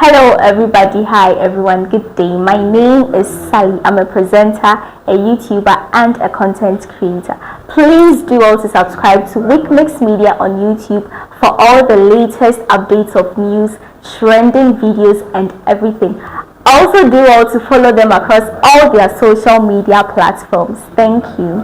Hello everybody, hi everyone, good day. My name is Sally. I'm a presenter, a YouTuber and a content creator. Please do also subscribe to Week Mix Media on YouTube for all the latest updates of news, trending videos and everything. Also do also follow them across all their social media platforms. Thank you.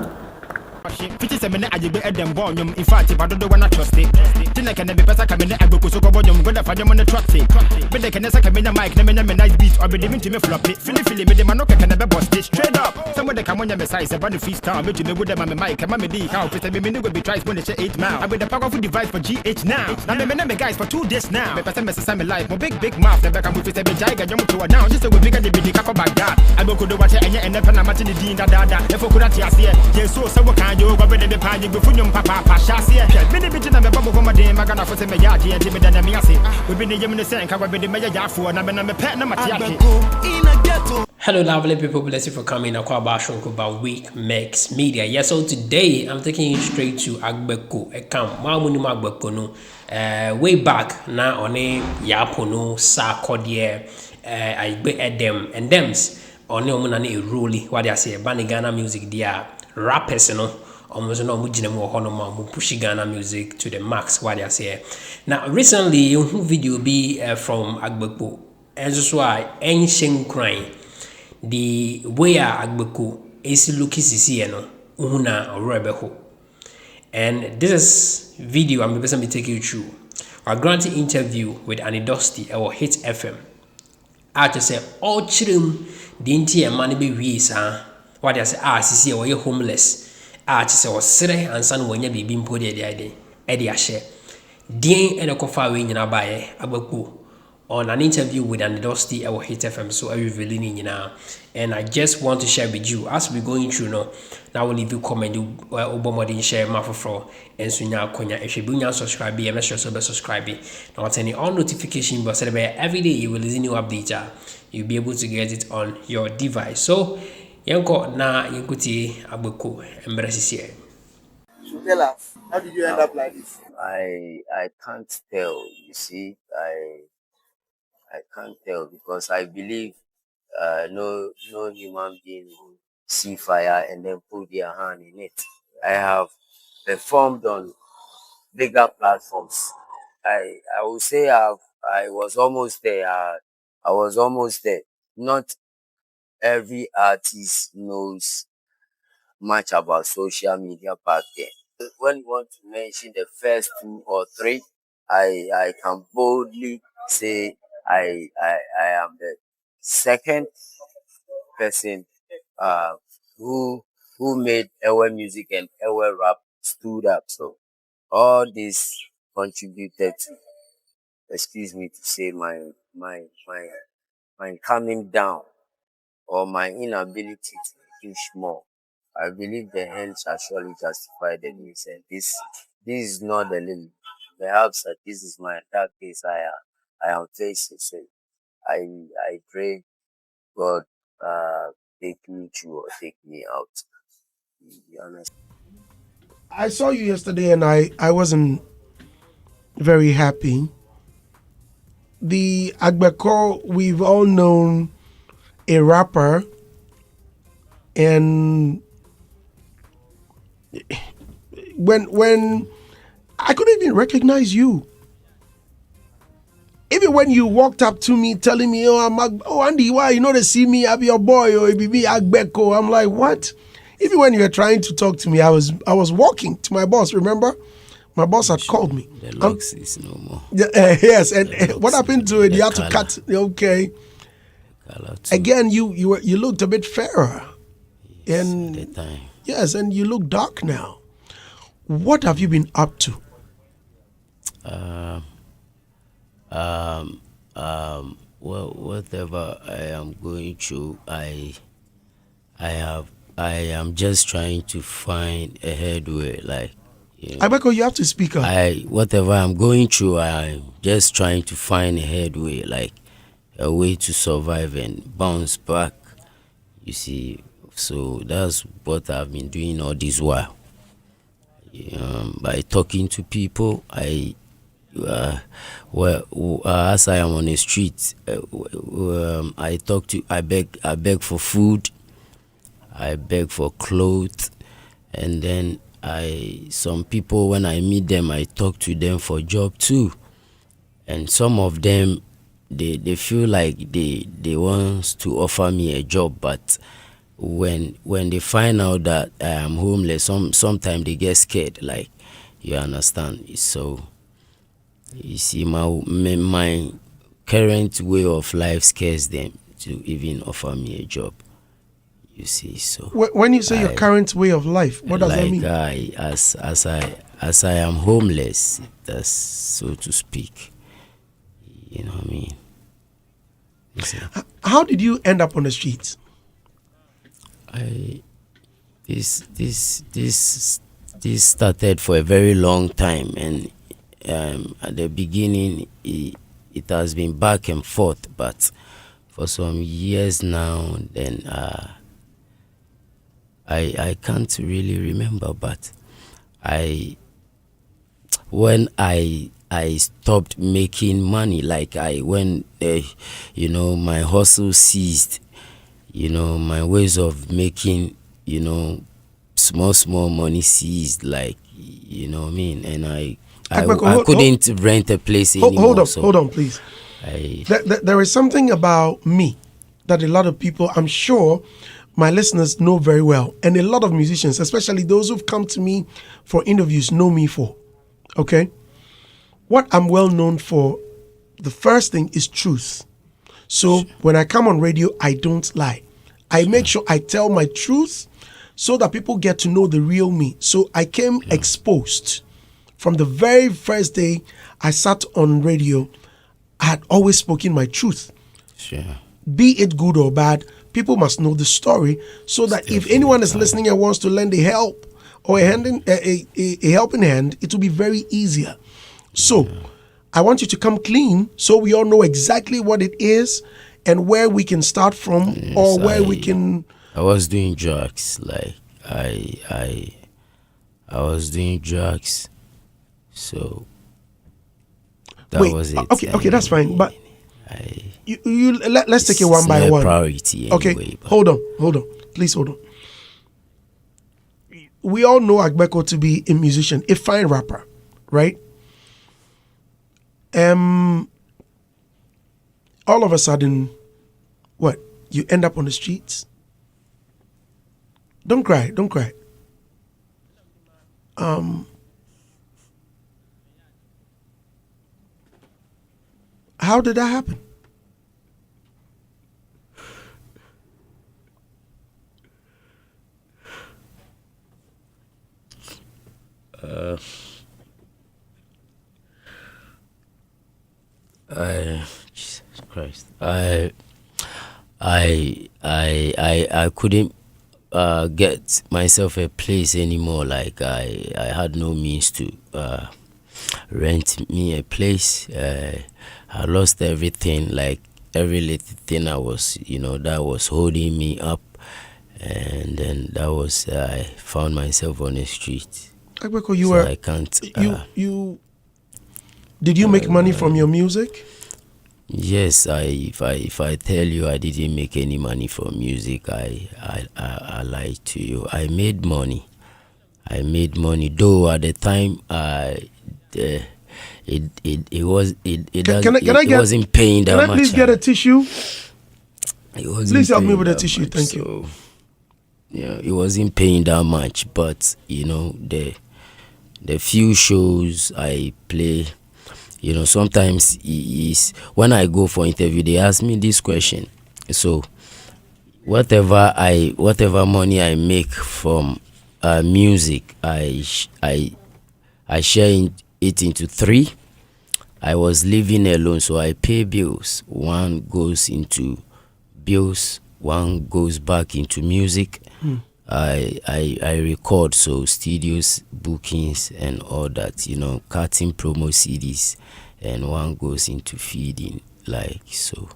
Fiti se mene ajebe edem bo nyom in fact if I don't wanna trust it tina can be pesa kamene agbeko so go nyom go da fa nyom na trust it be de can say kamene mic na me nice beat or be de me flop it fili me de man no can be bust it straight up some of the come on your size about the freestyle me to me with them my mic ma me di how fit me me go be try when they 8 mile I be the powerful device for GH now na me guys for 2 days now me pesa me say me life my big mouth the back am fit be jaiga nyom to now just say we bigger the big kako back that agbeko do watch enye ene na match the din da e for could ati ase ye so you go be the page before you papa shasia me be na me babo ko madin magana for say me ya je me da na me ase we be ne yem ne say nka we be me ya afo na me pe na matiake. Hello lovely people, bless you for coming about Week Mix Media. Yes, so today I'm taking you straight to Agbeko. Agbeko no way back now on a Yaa Pono, Sarkodie, Aigbe Edem and Dems on a rule what they say Ghana music dia rappers no almost no mujina mo honoma mo push Ghana music to the max what they say. Now recently you video be from Agbeko and so why ancient crime the way Agbeko is looking sisi no una orebeho. And this is video I'm going to take you through. I granted interview with Anidusty or Hit FM. I just say all children didn't hear money be visa. What I say sisi or you homeless. I just say was sere and son when you be being put the idea. Eddie share. Dien and a coffee win in buy Agbeko on an interview with Anidusty or Hit FM. So I revealing in now. And I just want to share with you as we going through now will leave you comment obomodin share mafofro and so now konya if you bunya subscribe be make sure so be subscribe now turn on notification but every day you will listen new update you'll be able to get it on your device. So yanko na yankuti Agbeko embrace here. So tell us, how did you end up like this? I can't tell, you see. I can't tell because I believe no human being will see fire and then put their hand in it. I have performed on bigger platforms. I would say I was almost there. I was almost there. Not every artist knows much about social media back then. When you want to mention the first 2 or 3, I can boldly say I am the second person who made our music and our rap stood up. So all this contributed to, excuse me to say, my coming down or my inability to push more. I believe the hands shall surely justify the means, and this is not the limit. Perhaps this is my dark days I am facing. So I pray God take me through or take me out. To be honest. I saw you yesterday and I wasn't very happy. The Agbeko, we've all known a rapper, and when I couldn't even recognize you. Even when you walked up to me telling me, oh Andy, why you know they see me, I be your boy, or it be Agbeko. I'm like, what? Even when you were trying to talk to me, I was walking to my boss, remember? My boss had called me. The locks is no more. Yes, and what happened to it? You had to cut. Okay. Again, you looked a bit fairer. Yes, and at the time. Yes, and you look dark now. What have you been up to? Well, whatever I am going through, I am just trying to find a headway, like, you know. Agbeko, you have to speak up. Whatever I'm going through, I'm just trying to find a headway, like a way to survive and bounce back. You see, so that's what I've been doing all this while. By talking to people, I as I am on the street, I beg for food, I beg for clothes, and then some people, when I meet them, I talk to them for job too. And some of them, they feel like they want to offer me a job, but when they find out that I am homeless, sometimes they get scared, like, you understand. So you see, my current way of life scares them to even offer me a job. You see, so When you say your current way of life, what does that mean? As I am homeless, that's so to speak. You know what I mean? How did you end up on the streets? This started for a very long time, and at the beginning it has been back and forth, but for some years now, then I can't really remember, but when I stopped making money, like when my hustle ceased, my ways of making, small money ceased, like, you know what I mean, and I couldn't rent a place anymore. Hold on, please. There is something about me that a lot of people, I'm sure my listeners, know very well, and a lot of musicians, especially those who've come to me for interviews, know me for. Okay? What I'm well known for, the first thing is truth. So when I come on radio, I don't lie. I make sure I tell my truth so that people get to know the real me. So I came exposed. From the very first day I sat on radio, I had always spoken my truth. Sure. Be it good or bad, people must know the story, so that if anyone is listening and wants to lend a help or a helping hand, it will be very easier. So I want you to come clean so we all know exactly what it is and where we can start from, or where we can. I was doing drugs, like I was doing drugs, so that was it. Okay, that's fine. But let's take it one by one. Priority anyway, okay, hold on, please hold on. We all know Agbeko to be a musician, a fine rapper, right? All of a sudden, what? You end up on the streets? Don't cry. How did that happen? Jesus Christ, I couldn't get myself a place anymore. Like I had no means to rent me a place. I lost everything, like every little thing I was, that was holding me up, and then that was I found myself on the street. Agbeko, I can't. Did you make money from your music? Yes, if I tell you I didn't make any money from music, I lie to you. I made money, though at the time it wasn't paying that much. Can I please get a tissue? Please help me with a tissue, thank you. Yeah, it wasn't paying that much, but the few shows I play, sometimes when I go for interview, they ask me this question. So whatever money I make from music, I share it into three. I was living alone, so I pay bills. One goes into bills, one goes back into music. I record, so studios, bookings and all that, cutting promo CDs, and one goes into feeding, like, so,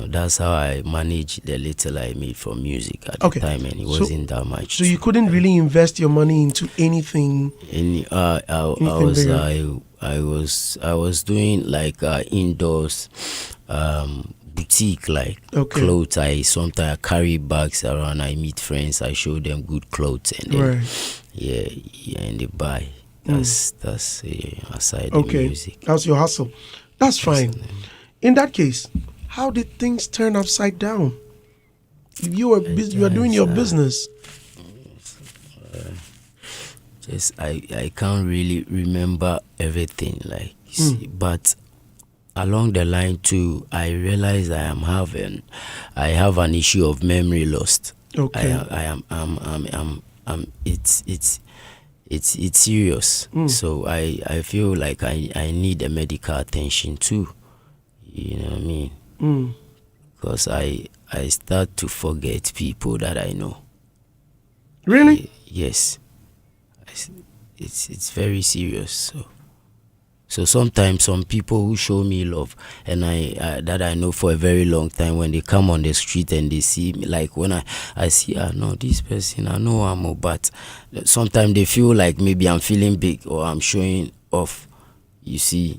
that's how I managed the little I made from music at the time, and it wasn't that much. So you couldn't really invest your money into anything. I was doing like indoors boutique, like clothes. I sometimes carry bags around. I meet friends. I show them good clothes, and then and they buy. That's aside the music. That's your hustle. That's fine. In that case, how did things turn upside down? You are doing your business. I can't really remember everything, like, but along the line too, I realized I have an issue of memory loss. It's serious. So I feel like I need a medical attention too. You know what I mean? Because I start to forget people that I know. Really? Yes. It's very serious. So sometimes some people who show me love, and I that I know for a very long time, when they come on the street and they see me, like when I see, I know this person, I know I'm, but sometimes they feel like maybe I'm feeling big or I'm showing off. You see,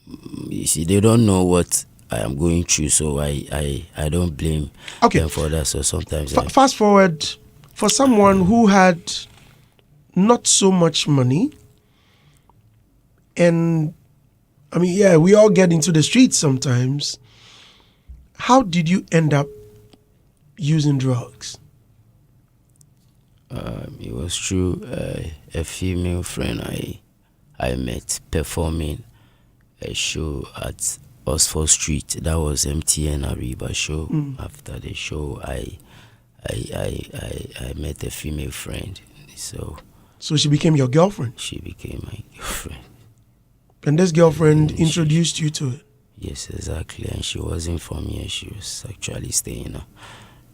they don't know what I am going through, so I don't blame them for that. So sometimes fast forward, for someone who had not so much money, and I mean, we all get into the streets sometimes. How did you end up using drugs? It was through a female friend I met performing a show at Oxford Street. That was MTN Ariba show. After the show, I met a female friend. So she became your girlfriend? She became my girlfriend. And this girlfriend introduced you to it? Yes, exactly. And she wasn't from here. She was actually staying,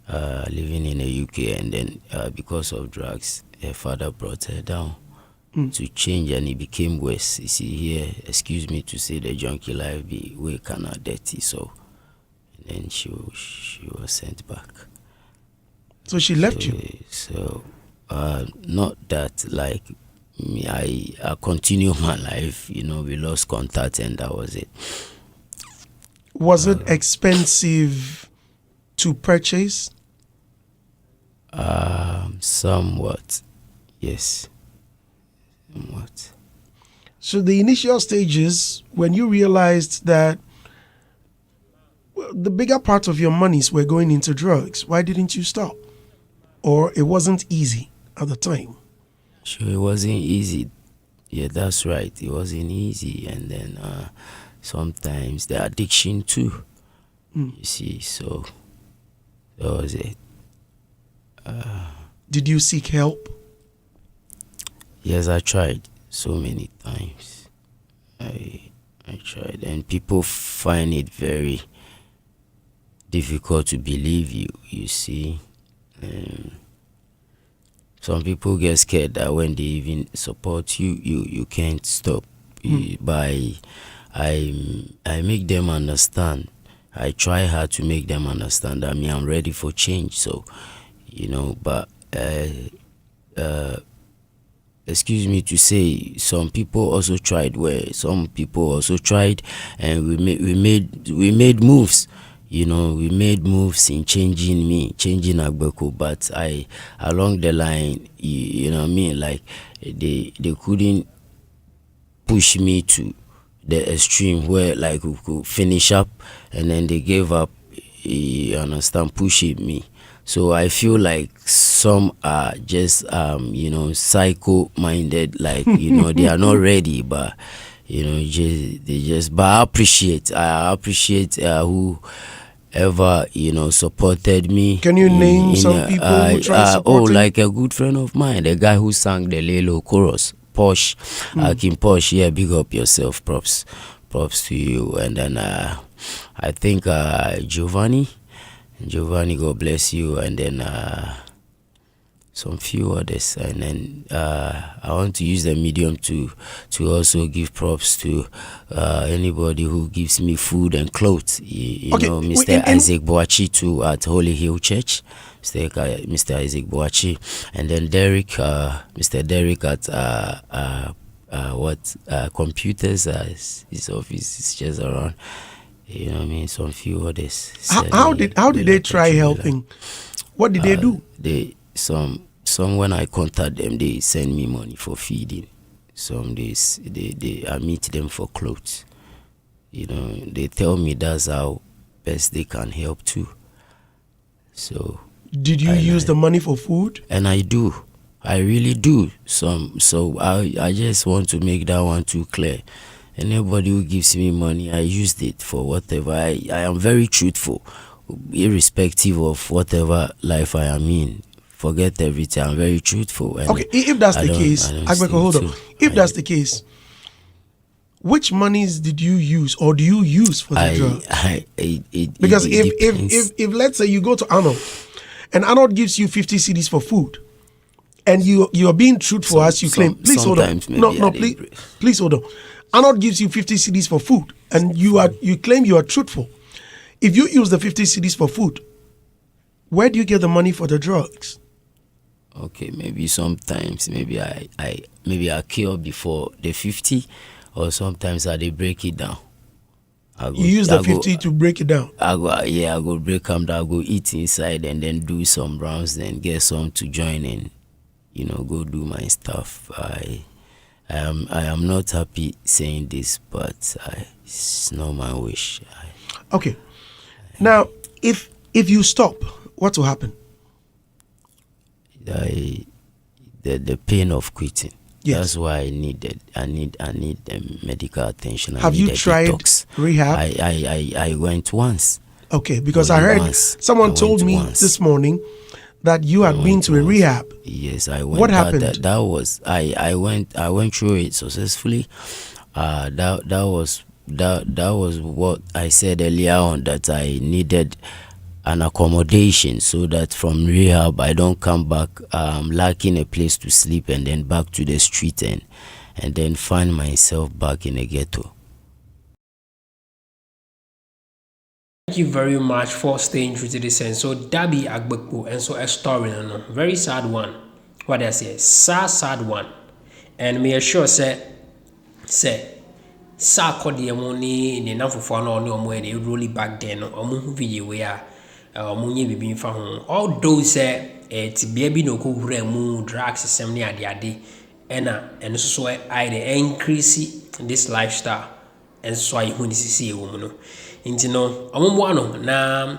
living in the UK. And then because of drugs, her father brought her down to change, and it became worse. You see here, excuse me to say, the junkie life be way kind of dirty. So, and then she was sent back. So she left you? So, not that, like, I continue my life, we lost contact, and that was it. Was it expensive to purchase? Somewhat, yes. Somewhat. So the initial stages, when you realized that the bigger part of your monies were going into drugs, why didn't you stop? Or it wasn't easy at the time? Sure, it wasn't easy. Yeah, that's right. It wasn't easy. And then sometimes the addiction too. You see, so that was it. Did you seek help? Yes, I tried so many times. I tried, and people find it very difficult to believe you. You see. Some people get scared that when they even support you, you can't stop. I make them understand. I try hard to make them understand that I'm ready for change. So, but excuse me to say, some people also tried. And we made moves. We made moves in changing Agbeko, but along the line, like they couldn't push me to the extreme where like we could finish up, and then they gave up, pushing me. So I feel like some are just psycho-minded, like they are not ready, but but I appreciate whoever supported me. Can you name some people who tried supporting? Like a good friend of mine, the guy who sang the Lelo chorus, Posh, Akim Posh. Yeah, big up yourself, props to you. And then I think Giovanni, God bless you. And then some few others, and then I want to use the medium to also give props to anybody who gives me food and clothes. You know, Mr. Isaac Boachi too at Holy Hill Church, Mr. Isaac Boachi, and then Derek, Mr. Derek at computers. His office is just around. You know what I mean? Some few others. How did they try helping? What did they do? Some when I contact them, they send me money for feeding. Some days I meet them for clothes. You know, they tell me that's how best they can help too. So did you use the money for food? And I do. I really do. So I just want to make that one too clear. Anybody who gives me money, I used it for whatever. I am very truthful, irrespective of whatever life I am in. Forget everything. I'm very truthful. And okay, if that's the case, Agbeko, hold on. If that's the case, which monies did you use or do you use for the drugs? Because if let's say you go to Arnold and Arnold gives you 50 cedis for food, and you are being truthful as you claim. Please hold on. No, please hold on. Arnold gives you 50 cedis for food, and you claim you are truthful. If you use the 50 cedis for food, where do you get the money for the drugs? Okay, maybe sometimes maybe I kill before the 50, or sometimes I break it down. You use the 50 to break it down? I go break them down, I go eat inside and then do some rounds, then get some to join in, you know, go do my stuff. I am not happy saying this, but it's not my wish. Okay. Now, if you stop, what will happen? The pain of quitting. Yes. That's why I need medical attention. Have you tried rehab? I went once. Okay, because I heard someone told me this morning that you had been to a rehab. Yes, I went. What happened? That was I went through it successfully. That was what I said earlier on, that I needed an accommodation so that from rehab I don't come back lacking a place to sleep and then back to the street and then find myself back in a ghetto. Thank you very much for staying true to this. And so Dabi Agbeko, and so a story, no, very sad one. What I say, sad one. And me assure say Sarkodie money in enough for no more they really back then or video where money be fa ho. Although say it be no ko mu drugs system near the ade and so I the increase this lifestyle and so I who see a woman. Inti no omombo ano na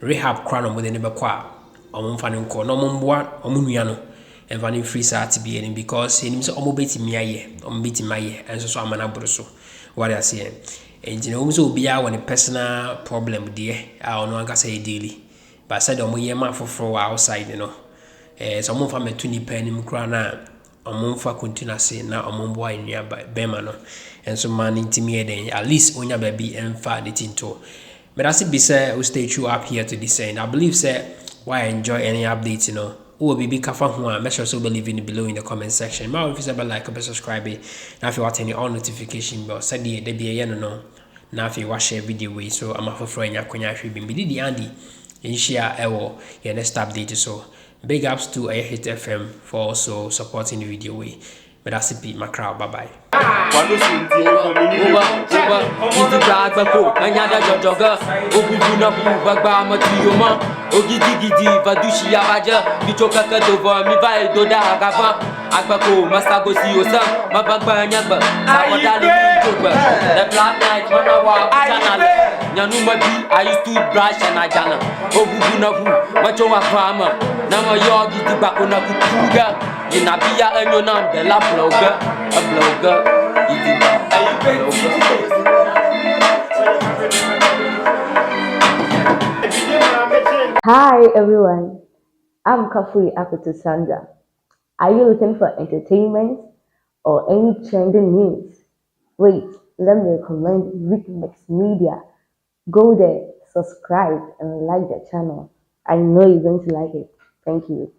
rehab kra no mo de ne bekọ a omomfa ne nko no omomboa omonua no enfa ne free sat bi en because enim se omobetimi aye ombetimi aye enso so amana boro so what I say. Inti no so obia won personal problem de a ono anka say daily but said omoye ma foforo outside no so omomfa metu ni pa nim kra na omomfa continue say na omomboa enua bema no. And so man intimidating at least onya baby and fat it into. But as it be said, we stay true up here to this end. I believe say why I enjoy any updates, you know. Who will be kafa who make sure so believe in below in the comment section. My if you like or subscribe now if you want any all notification bell said the be a no now if you watch a video way so I'm a for friend yakonya should be the Andy in share your next update. So big ups to a hit FM for also supporting the video way. But that's it, my crowd. Bye bye. Agbeko, Master go see yourself. My bagba nyagba. The black night, man, channel. Nyanuma bi, I used to brush and I jana. Ogugu na hu, macho wa farmer. Nama yogi di bakuna kukuga. Inabia and your name, the la blogger, a blogger. Hi everyone, I'm Kafui Apetu Sandra. Are you looking for entertainment or any trending news? Wait, let me recommend Week Mix Media. Go there, subscribe and like the channel. I know you're going to like it. Thank you.